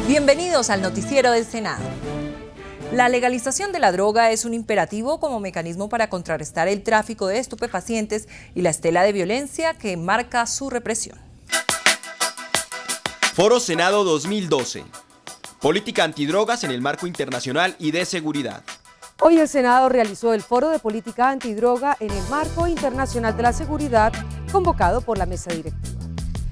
Bienvenidos al noticiero del Senado. La legalización de la droga es un imperativo como mecanismo para contrarrestar el tráfico de estupefacientes y la estela de violencia que marca su represión. Foro Senado 2012. Política antidrogas en el marco internacional y de seguridad. Hoy el Senado realizó el Foro de Política Antidroga en el marco internacional de la seguridad convocado por la mesa directiva.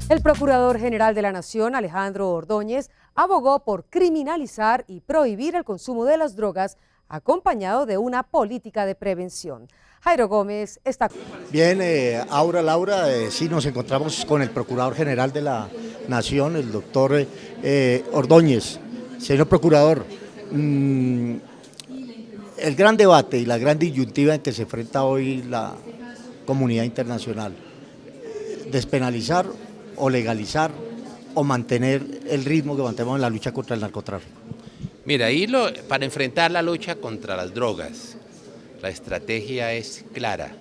El Procurador General de la Nación, Alejandro Ordóñez, abogó por criminalizar y prohibir el consumo de las drogas acompañado de una política de prevención. Jairo Gómez está... Bien, Laura, sí nos encontramos con el Procurador General de la Nación, el doctor Ordóñez. Señor Procurador, el gran debate y la gran disyuntiva en que se enfrenta hoy la comunidad internacional, despenalizar o legalizar o mantener el ritmo que mantenemos en la lucha contra el narcotráfico. Mira, para enfrentar la lucha contra las drogas, la estrategia es clara.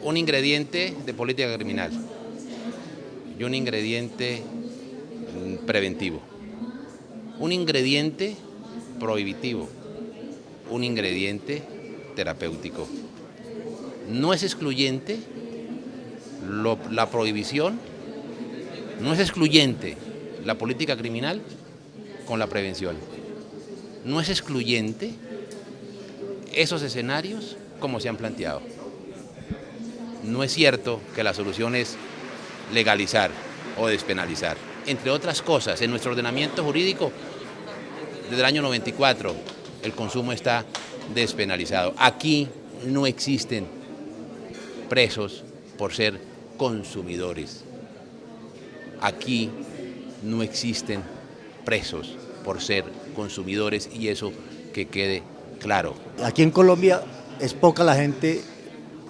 Un ingrediente de política criminal y un ingrediente preventivo. Un ingrediente prohibitivo, un ingrediente terapéutico. No es excluyente la prohibición, no es excluyente la política criminal con la prevención. No es excluyente esos escenarios como se han planteado. No es cierto que la solución es legalizar o despenalizar. Entre otras cosas, en nuestro ordenamiento jurídico, desde el año 94, el consumo está despenalizado. Aquí no existen presos por ser consumidores. Aquí no existen presos por ser consumidores y eso que quede claro. Aquí en Colombia es poca la gente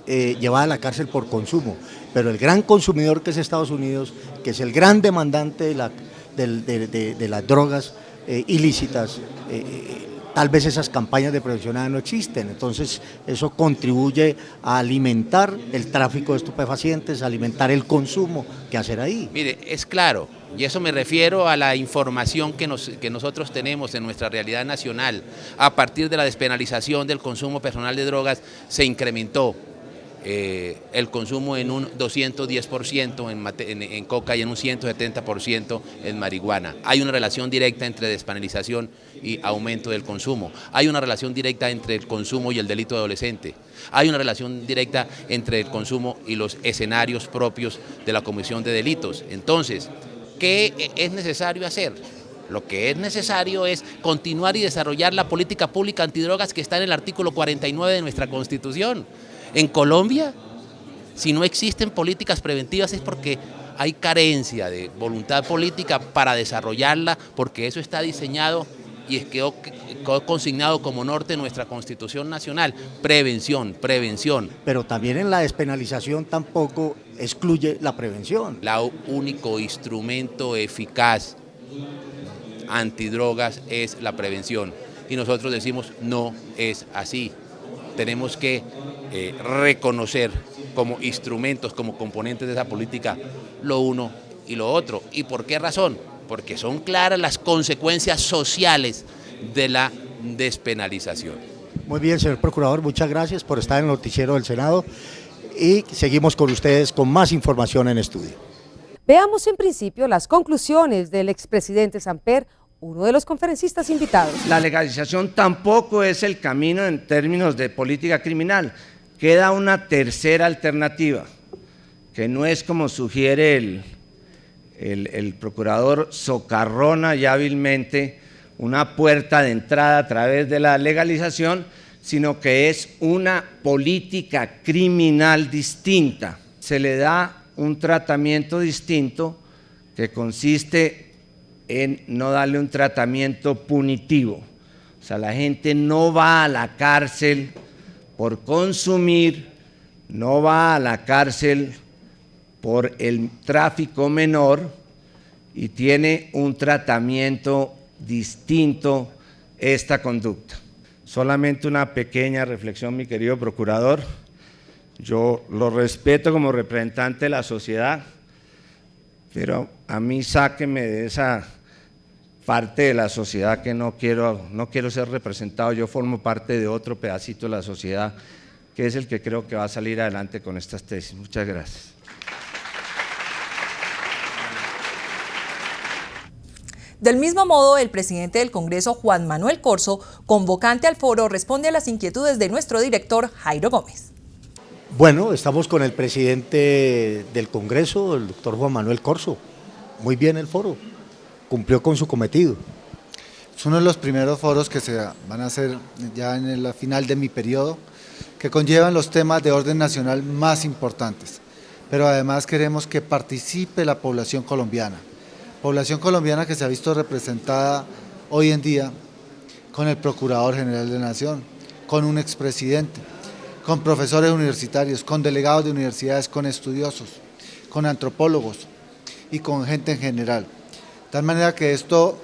llevada a la cárcel por consumo, pero el gran consumidor que es Estados Unidos, que es el gran demandante de las drogas ilícitas, tal vez esas campañas de prevención no existen, entonces eso contribuye a alimentar el tráfico de estupefacientes, a alimentar el consumo que hacer ahí. Mire, es claro, y eso me refiero a la información que nosotros tenemos en nuestra realidad nacional. A partir de la despenalización del consumo personal de drogas se incrementó el consumo en un 210% en coca y en un 170% en marihuana. Hay una relación directa entre despenalización y aumento del consumo. Hay una relación directa entre el consumo y el delito adolescente. Hay una relación directa entre el consumo y los escenarios propios de la comisión de delitos. Entonces, ¿qué es necesario hacer? Lo que es necesario es continuar y desarrollar la política pública antidrogas que está en el artículo 49 de nuestra Constitución. En Colombia, si no existen políticas preventivas es porque hay carencia de voluntad política para desarrollarla, porque eso está diseñado y quedó consignado como norte en nuestra Constitución Nacional. Prevención, prevención. Pero también en la despenalización tampoco excluye la prevención. El único instrumento eficaz antidrogas es la prevención. Y nosotros decimos, no es así. Tenemos que reconocer como instrumentos, como componentes de esa política, lo uno y lo otro. ¿Y por qué razón? Porque son claras las consecuencias sociales de la despenalización. Muy bien, señor Procurador, muchas gracias por estar en el noticiero del Senado y seguimos con ustedes con más información en estudio. Veamos en principio las conclusiones del expresidente Samper, uno de los conferencistas invitados. La legalización tampoco es el camino en términos de política criminal. Queda una tercera alternativa, que no es como sugiere el procurador socarrona y hábilmente una puerta de entrada a través de la legalización, sino que es una política criminal distinta. Se le da un tratamiento distinto que consiste en no darle un tratamiento punitivo. O sea, la gente no va a la cárcel por consumir, no va a la cárcel por el tráfico menor y tiene un tratamiento distinto esta conducta. Solamente una pequeña reflexión, mi querido procurador. Yo lo respeto como representante de la sociedad, pero a mí sáquenme de esa parte de la sociedad que no quiero ser representado. Yo formo parte de otro pedacito de la sociedad que es el que creo que va a salir adelante con estas tesis. Muchas gracias. Del mismo modo, el presidente del Congreso, Juan Manuel Corzo, convocante al foro, responde a las inquietudes de nuestro director, Jairo Gómez. Bueno, estamos con el presidente del Congreso, el doctor Juan Manuel Corzo. Muy bien el foro, cumplió con su cometido. Es uno de los primeros foros que se van a hacer ya en la final de mi periodo, que conllevan los temas de orden nacional más importantes, pero además queremos que participe la población colombiana que se ha visto representada hoy en día con el Procurador General de la Nación, con un expresidente, con profesores universitarios, con delegados de universidades, con estudiosos, con antropólogos y con gente en general. De tal manera que esto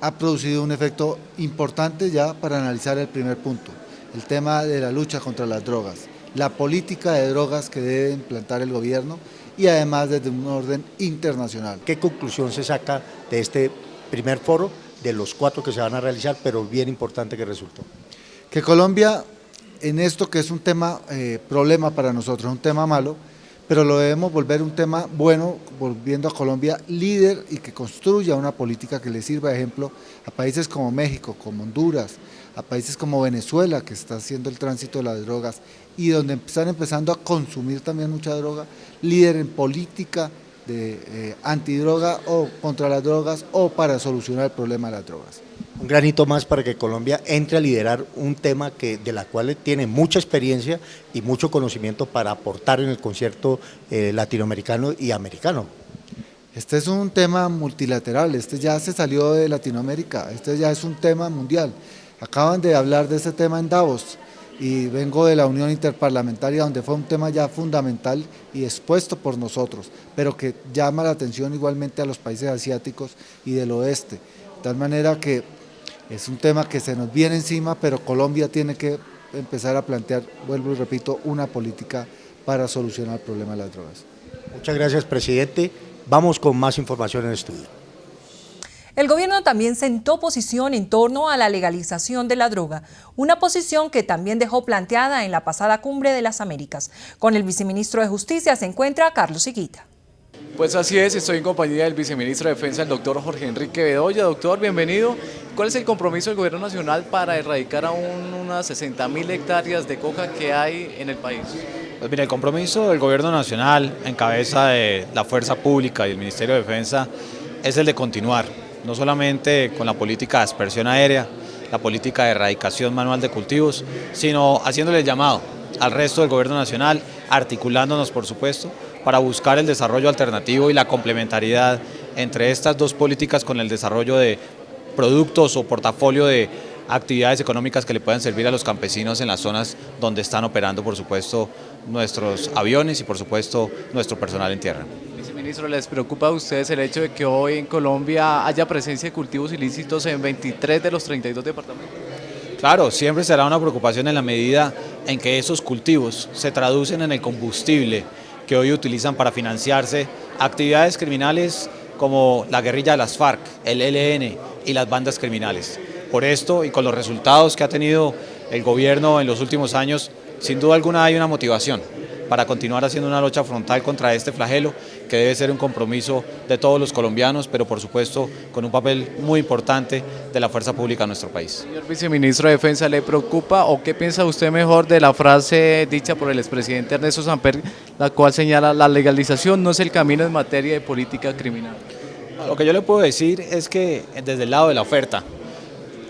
ha producido un efecto importante ya para analizar el primer punto, el tema de la lucha contra las drogas, la política de drogas que debe implantar el gobierno y además desde un orden internacional. ¿Qué conclusión se saca de este primer foro, de los 4 que se van a realizar, pero bien importante que resultó? Que Colombia, en esto que es un tema, problema para nosotros, un tema malo, pero lo debemos volver un tema bueno, volviendo a Colombia líder y que construya una política que le sirva de ejemplo a países como México, como Honduras, a países como Venezuela, que está haciendo el tránsito de las drogas y donde están empezando a consumir también mucha droga, líder en política de antidroga o contra las drogas o para solucionar el problema de las drogas. Un granito más para que Colombia entre a liderar un tema de la cual tiene mucha experiencia y mucho conocimiento para aportar en el concierto latinoamericano y americano. Este es un tema multilateral, este ya se salió de Latinoamérica, este ya es un tema mundial. Acaban de hablar de este tema en Davos y vengo de la Unión Interparlamentaria donde fue un tema ya fundamental y expuesto por nosotros, pero que llama la atención igualmente a los países asiáticos y del oeste. De tal manera que es un tema que se nos viene encima, pero Colombia tiene que empezar a plantear, vuelvo y repito, una política para solucionar el problema de las drogas. Muchas gracias, presidente. Vamos con más información en el estudio. El gobierno también sentó posición en torno a la legalización de la droga, una posición que también dejó planteada en la pasada Cumbre de las Américas. Con el viceministro de Justicia se encuentra Carlos Higuita. Pues así es, estoy en compañía del viceministro de Defensa, el doctor Jorge Enrique Bedoya. Doctor, bienvenido. ¿Cuál es el compromiso del gobierno nacional para erradicar aún unas 60.000 hectáreas de coca que hay en el país? Pues mira, el compromiso del gobierno nacional, en cabeza de la Fuerza Pública y el Ministerio de Defensa, es el de continuar, no solamente con la política de aspersión aérea, la política de erradicación manual de cultivos, sino haciéndole el llamado al resto del gobierno nacional, articulándonos por supuesto, para buscar el desarrollo alternativo y la complementariedad entre estas dos políticas con el desarrollo de productos o portafolio de actividades económicas que le puedan servir a los campesinos en las zonas donde están operando, por supuesto, nuestros aviones y por supuesto nuestro personal en tierra. Viceministro, ¿les preocupa a ustedes el hecho de que hoy en Colombia haya presencia de cultivos ilícitos en 23 de los 32 departamentos? Claro, siempre será una preocupación en la medida en que esos cultivos se traducen en el combustible que hoy utilizan para financiarse actividades criminales como la guerrilla de las FARC, el ELN y las bandas criminales. Por esto y con los resultados que ha tenido el gobierno en los últimos años, sin duda alguna hay una motivación para continuar haciendo una lucha frontal contra este flagelo que debe ser un compromiso de todos los colombianos, pero por supuesto con un papel muy importante de la fuerza pública en nuestro país. Señor viceministro de Defensa, ¿le preocupa o qué piensa usted mejor de la frase dicha por el expresidente Ernesto Samper, la cual señala la legalización no es el camino en materia de política criminal? Lo que yo le puedo decir es que desde el lado de la oferta,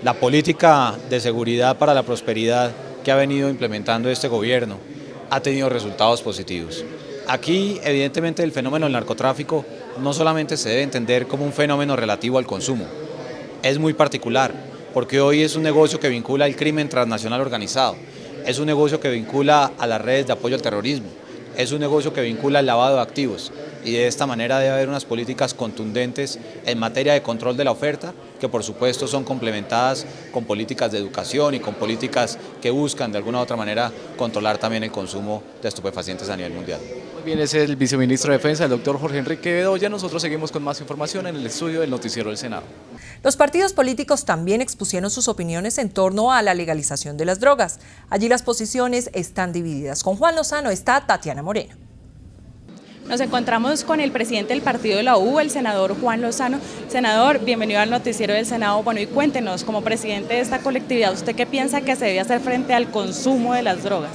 la política de seguridad para la prosperidad que ha venido implementando este gobierno ha tenido resultados positivos. Aquí, evidentemente, el fenómeno del narcotráfico no solamente se debe entender como un fenómeno relativo al consumo, es muy particular, porque hoy es un negocio que vincula el crimen transnacional organizado, es un negocio que vincula a las redes de apoyo al terrorismo, es un negocio que vincula el lavado de activos y de esta manera debe haber unas políticas contundentes en materia de control de la oferta que por supuesto son complementadas con políticas de educación y con políticas que buscan de alguna u otra manera controlar también el consumo de estupefacientes a nivel mundial. Bien, es el viceministro de Defensa, el doctor Jorge Enrique Bedoya. Nosotros seguimos con más información en el estudio del Noticiero del Senado. Los partidos políticos también expusieron sus opiniones en torno a la legalización de las drogas. Allí las posiciones están divididas. Con Juan Lozano está Tatiana Moreno. Nos encontramos con el presidente del partido de la U, el senador Juan Lozano. Senador, bienvenido al Noticiero del Senado. Bueno, y cuéntenos, como presidente de esta colectividad, ¿usted qué piensa que se debe hacer frente al consumo de las drogas?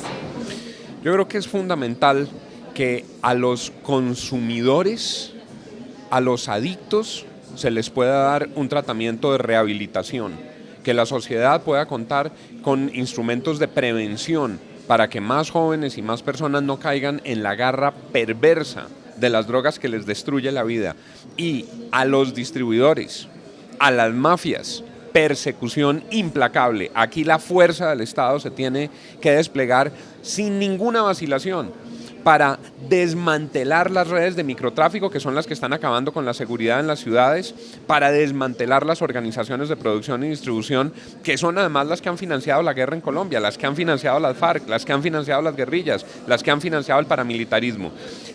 Yo creo que es fundamental que a los consumidores, a los adictos, se les pueda dar un tratamiento de rehabilitación, que la sociedad pueda contar con instrumentos de prevención para que más jóvenes y más personas no caigan en la garra perversa de las drogas que les destruye la vida. Y a los distribuidores, a las mafias, persecución implacable. Aquí la fuerza del Estado se tiene que desplegar sin ninguna vacilación para desmantelar las redes de microtráfico, que son las que están acabando con la seguridad en las ciudades, para desmantelar las organizaciones de producción y distribución, que son además las que han financiado la guerra en Colombia, las que han financiado las FARC, las que han financiado las guerrillas, las que han financiado el paramilitarismo.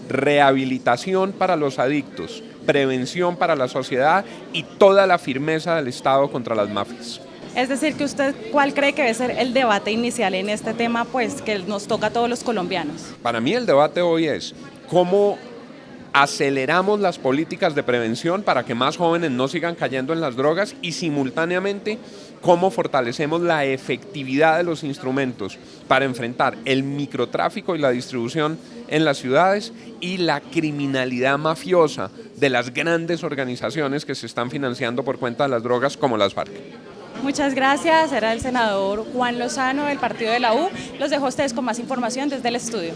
Rehabilitación para los adictos, prevención para la sociedad y toda la firmeza del Estado contra las mafias. Es decir, que usted, ¿cuál cree que debe ser el debate inicial en este tema, pues, que nos toca a todos los colombianos? Para mí el debate hoy es cómo aceleramos las políticas de prevención para que más jóvenes no sigan cayendo en las drogas y simultáneamente cómo fortalecemos la efectividad de los instrumentos para enfrentar el microtráfico y la distribución en las ciudades y la criminalidad mafiosa de las grandes organizaciones que se están financiando por cuenta de las drogas como las FARC. Muchas gracias, era el senador Juan Lozano del partido de la U. Los dejo a ustedes con más información desde el estudio.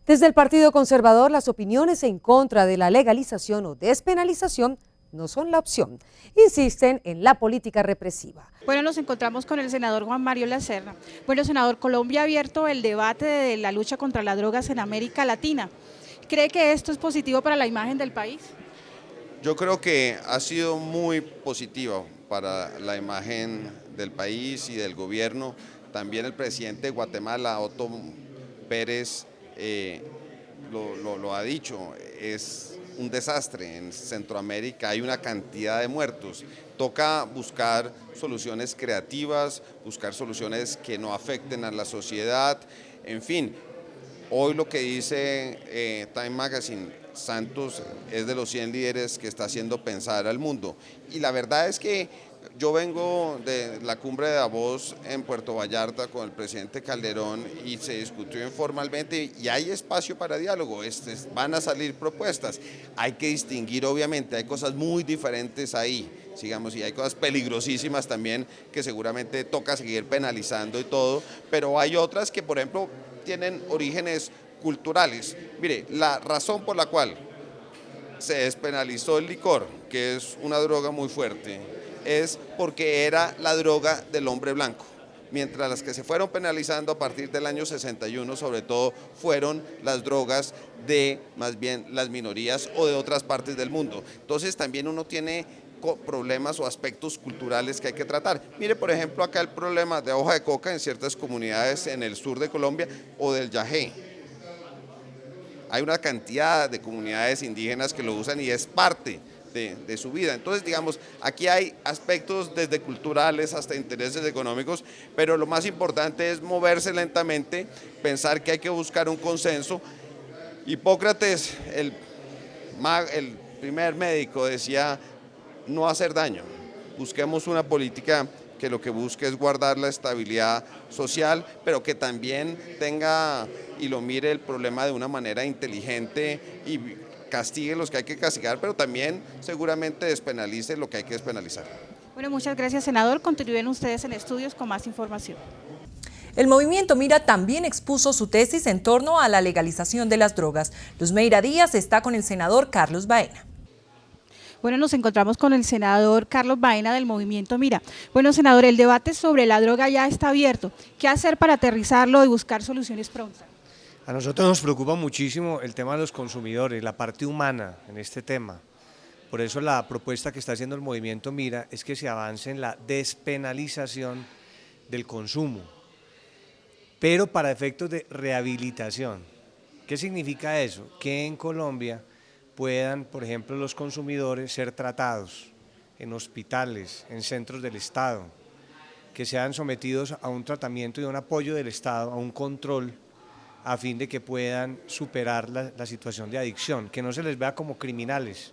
Desde el Partido Conservador, las opiniones en contra de la legalización o despenalización no son la opción. Insisten en la política represiva. Bueno, nos encontramos con el senador Juan Mario Lacerda. Bueno, senador, Colombia ha abierto el debate de la lucha contra las drogas en América Latina. ¿Cree que esto es positivo para la imagen del país? Yo creo que ha sido muy positivo para la imagen del país y del gobierno. También el presidente de Guatemala, Otto Pérez, lo ha dicho, es un desastre en Centroamérica, hay una cantidad de muertos. Toca buscar soluciones creativas, buscar soluciones que no afecten a la sociedad, en fin. Hoy lo que dice Time Magazine, Santos es de los 100 líderes que está haciendo pensar al mundo. Y la verdad es que yo vengo de la cumbre de Davos en Puerto Vallarta con el presidente Calderón y se discutió informalmente y hay espacio para diálogo, van a salir propuestas. Hay que distinguir, obviamente, hay cosas muy diferentes ahí, digamos, y hay cosas peligrosísimas también que seguramente toca seguir penalizando y todo, pero hay otras que, por ejemplo, tienen orígenes culturales. Mire, la razón por la cual se despenalizó el licor, que es una droga muy fuerte, es porque era la droga del hombre blanco, mientras las que se fueron penalizando a partir del año 61 sobre todo fueron las drogas de más bien las minorías o de otras partes del mundo. Entonces también uno tiene problemas o aspectos culturales que hay que tratar. Mire, por ejemplo, acá el problema de hoja de coca en ciertas comunidades en el sur de Colombia o del yagé. Hay una cantidad de comunidades indígenas que lo usan y es parte de su vida. Entonces, digamos, aquí hay aspectos desde culturales hasta intereses económicos, pero lo más importante es moverse lentamente, pensar que hay que buscar un consenso. Hipócrates, el primer médico, decía no hacer daño, busquemos una política que lo que busque es guardar la estabilidad social, pero que también tenga y lo mire el problema de una manera inteligente y castigue los que hay que castigar, pero también seguramente despenalice lo que hay que despenalizar. Bueno, muchas gracias, senador. Continúen ustedes en estudios con más información. El movimiento Mira también expuso su tesis en torno a la legalización de las drogas. Luzmeira Díaz está con el senador Carlos Baena. Bueno, nos encontramos con el senador Carlos Baena del movimiento Mira. Bueno, senador, el debate sobre la droga ya está abierto. ¿Qué hacer para aterrizarlo y buscar soluciones prontas? A nosotros nos preocupa muchísimo el tema de los consumidores, la parte humana en este tema. Por eso la propuesta que está haciendo el movimiento Mira es que se avance en la despenalización del consumo, pero para efectos de rehabilitación. ¿Qué significa eso? Que en Colombia puedan, por ejemplo, los consumidores ser tratados en hospitales, en centros del Estado, que sean sometidos a un tratamiento y a un apoyo del Estado, a un control, a fin de que puedan superar la situación de adicción, que no se les vea como criminales,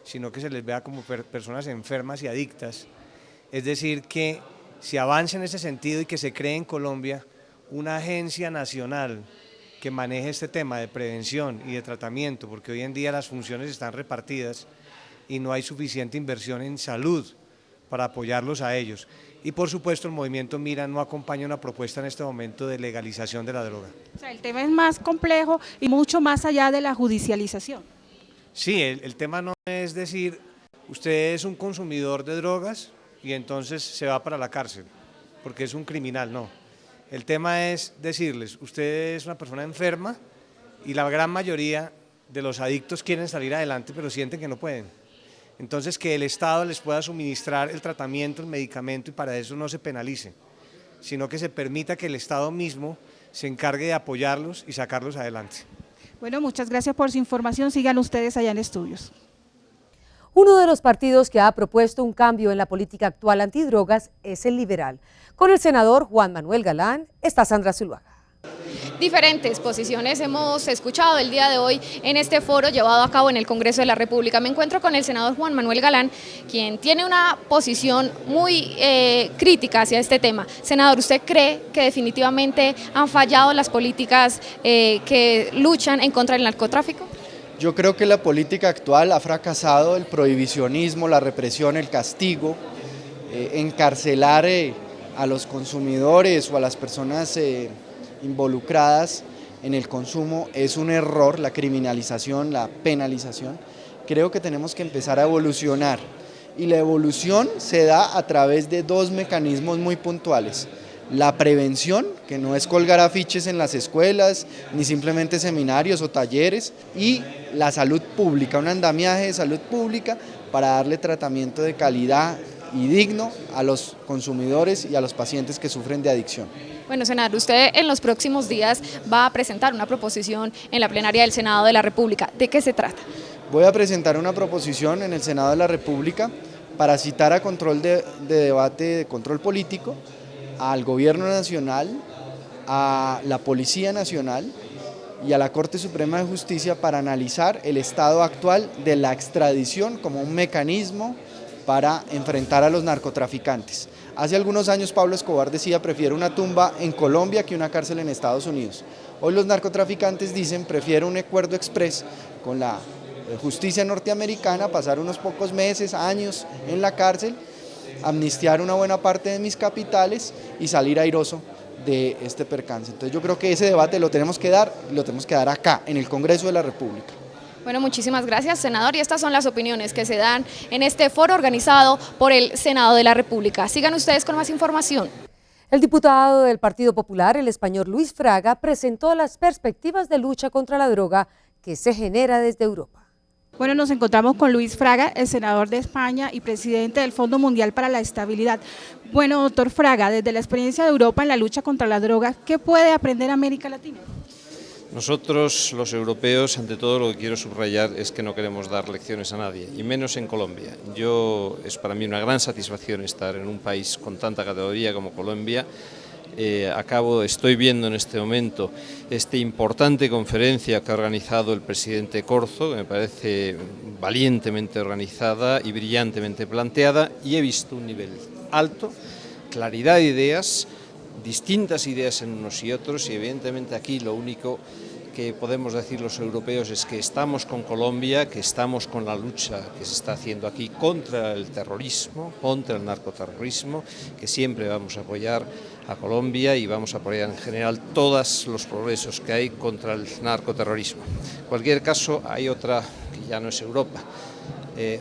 sino que se les vea como personas enfermas y adictas. Es decir, que se avance en ese sentido y que se cree en Colombia una agencia nacional que maneje este tema de prevención y de tratamiento, porque hoy en día las funciones están repartidas y no hay suficiente inversión en salud para apoyarlos a ellos. Y por supuesto el movimiento Mira no acompaña una propuesta en este momento de legalización de la droga. O sea, el tema es más complejo y mucho más allá de la judicialización. Sí, el tema no es decir, usted es un consumidor de drogas y entonces se va para la cárcel, porque es un criminal, no. El tema es decirles, usted es una persona enferma y la gran mayoría de los adictos quieren salir adelante, pero sienten que no pueden. Entonces, que el Estado les pueda suministrar el tratamiento, el medicamento, y para eso no se penalice, sino que se permita que el Estado mismo se encargue de apoyarlos y sacarlos adelante. Bueno, muchas gracias por su información. Sigan ustedes allá en estudios. Uno de los partidos que ha propuesto un cambio en la política actual antidrogas es el liberal. Con el senador Juan Manuel Galán está Sandra Zuluaga. Diferentes posiciones hemos escuchado el día de hoy en este foro llevado a cabo en el Congreso de la República. Me encuentro con el senador Juan Manuel Galán, quien tiene una posición muy crítica hacia este tema. Senador, ¿usted cree que definitivamente han fallado las políticas que luchan en contra del narcotráfico? Yo creo que la política actual ha fracasado, el prohibicionismo, la represión, el castigo, encarcelar a los consumidores o a las personas involucradas en el consumo es un error, la criminalización, la penalización. Creo que tenemos que empezar a evolucionar y la evolución se da a través de dos mecanismos muy puntuales. La prevención, que no es colgar afiches en las escuelas, ni simplemente seminarios o talleres, y la salud pública, un andamiaje de salud pública para darle tratamiento de calidad y digno a los consumidores y a los pacientes que sufren de adicción. Bueno, senador, usted en los próximos días va a presentar una proposición en la plenaria del Senado de la República. ¿De qué se trata? Voy a presentar una proposición en el Senado de la República para citar a control de debate de control político al Gobierno Nacional, a la Policía Nacional y a la Corte Suprema de Justicia para analizar el estado actual de la extradición como un mecanismo para enfrentar a los narcotraficantes. Hace algunos años Pablo Escobar decía, prefiero una tumba en Colombia que una cárcel en Estados Unidos. Hoy los narcotraficantes dicen, prefiero un acuerdo express con la justicia norteamericana, pasar unos pocos meses, años en la cárcel, amnistiar una buena parte de mis capitales y salir airoso de este percance. Entonces yo creo que ese debate lo tenemos que dar acá, en el Congreso de la República. Bueno, muchísimas gracias, senador, y estas son las opiniones que se dan en este foro organizado por el Senado de la República. Sigan ustedes con más información. El diputado del Partido Popular, el español Luis Fraga, presentó las perspectivas de lucha contra la droga que se genera desde Europa. Bueno, nos encontramos con Luis Fraga, el senador de España y presidente del Fondo Mundial para la Estabilidad. Bueno, doctor Fraga, desde la experiencia de Europa en la lucha contra la droga, ¿qué puede aprender América Latina? Nosotros, los europeos, ante todo lo que quiero subrayar es que no queremos dar lecciones a nadie, y menos en Colombia. Es para mí una gran satisfacción estar en un país con tanta categoría como Colombia. Estoy viendo en este momento esta importante conferencia que ha organizado el presidente Corzo, que me parece valientemente organizada y brillantemente planteada, y he visto un nivel alto, claridad de ideas, distintas ideas en unos y otros, y evidentemente aquí lo único que podemos decir los europeos es que estamos con Colombia, que estamos con la lucha que se está haciendo aquí contra el terrorismo, contra el narcoterrorismo, que siempre vamos a apoyar a Colombia y vamos a apoyar en general todos los progresos que hay contra el narcoterrorismo. En cualquier caso, hay otra, que ya no es Europa,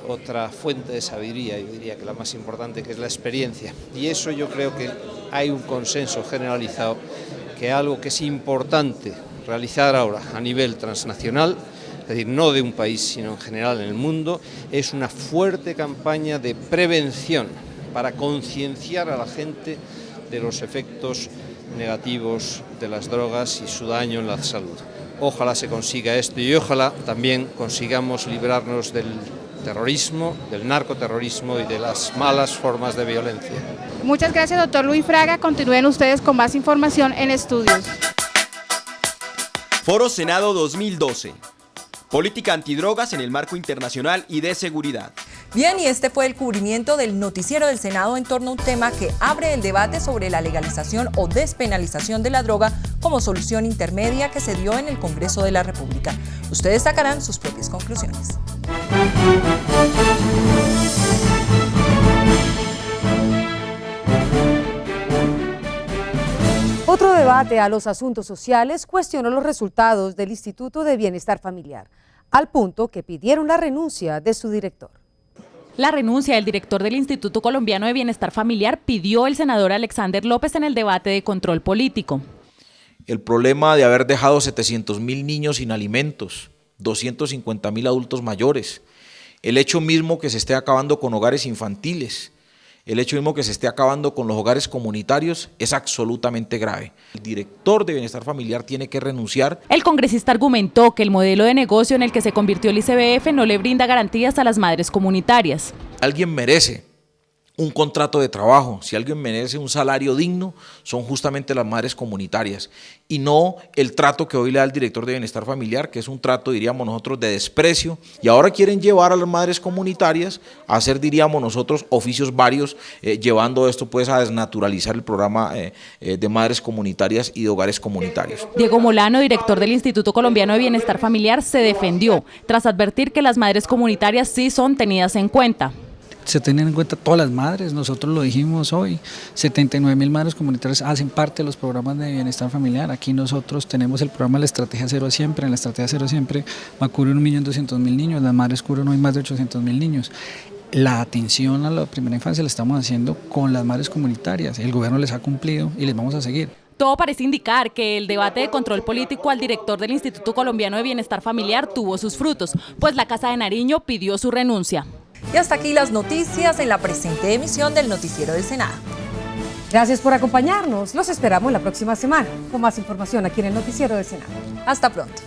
otra fuente de sabiduría, yo diría que la más importante, que es la experiencia. Y eso yo creo que hay un consenso generalizado que algo que es importante realizar ahora a nivel transnacional, es decir, no de un país sino en general en el mundo, es una fuerte campaña de prevención para concienciar a la gente de los efectos negativos de las drogas y su daño en la salud. ojalá se consiga esto y ojalá también consigamos librarnos del terrorismo, del narcoterrorismo y de las malas formas de violencia. Muchas gracias, doctor Luis Fraga. Continúen ustedes con más información en Estudios. Foro Senado 2012. Política antidrogas en el marco internacional y de seguridad. Bien, y este fue el cubrimiento del noticiero del Senado en torno a un tema que abre el debate sobre la legalización o despenalización de la droga como solución intermedia que se dio en el Congreso de la República. Ustedes sacarán sus propias conclusiones. Otro debate a los asuntos sociales cuestionó los resultados del Instituto de Bienestar Familiar, al punto que pidieron la renuncia de su director. La renuncia del director del Instituto Colombiano de Bienestar Familiar pidió el senador Alexander López en el debate de control político. El problema de haber dejado 700.000 niños sin alimentos, 250.000 adultos mayores, el hecho mismo que se esté acabando con hogares infantiles, el hecho mismo que se esté acabando con los hogares comunitarios es absolutamente grave. El director de Bienestar Familiar tiene que renunciar. El congresista argumentó que el modelo de negocio en el que se convirtió el ICBF no le brinda garantías a las madres comunitarias. Alguien merece un contrato de trabajo, si alguien merece un salario digno, son justamente las madres comunitarias y no el trato que hoy le da el director de Bienestar Familiar, que es un trato, diríamos nosotros, de desprecio, y ahora quieren llevar a las madres comunitarias a hacer, diríamos nosotros, oficios varios, llevando esto pues a desnaturalizar el programa de madres comunitarias y de hogares comunitarios. Diego Molano, director del Instituto Colombiano de Bienestar Familiar, se defendió tras advertir que las madres comunitarias sí son tenidas en cuenta. Se tienen en cuenta todas las madres, nosotros lo dijimos hoy, 79.000 madres comunitarias hacen parte de los programas de bienestar familiar. Aquí nosotros tenemos el programa de la Estrategia Cero Siempre, en la Estrategia Cero Siempre va a cubrir 1.200.000 niños, las madres cubren hoy más de 800.000 niños. La atención a la primera infancia la estamos haciendo con las madres comunitarias, el gobierno les ha cumplido y les vamos a seguir. Todo parece indicar que el debate de control político al director del Instituto Colombiano de Bienestar Familiar tuvo sus frutos, pues la Casa de Nariño pidió su renuncia. Y hasta aquí las noticias en la presente emisión del Noticiero del Senado. Gracias por acompañarnos. Los esperamos la próxima semana con más información aquí en el Noticiero del Senado. Hasta pronto.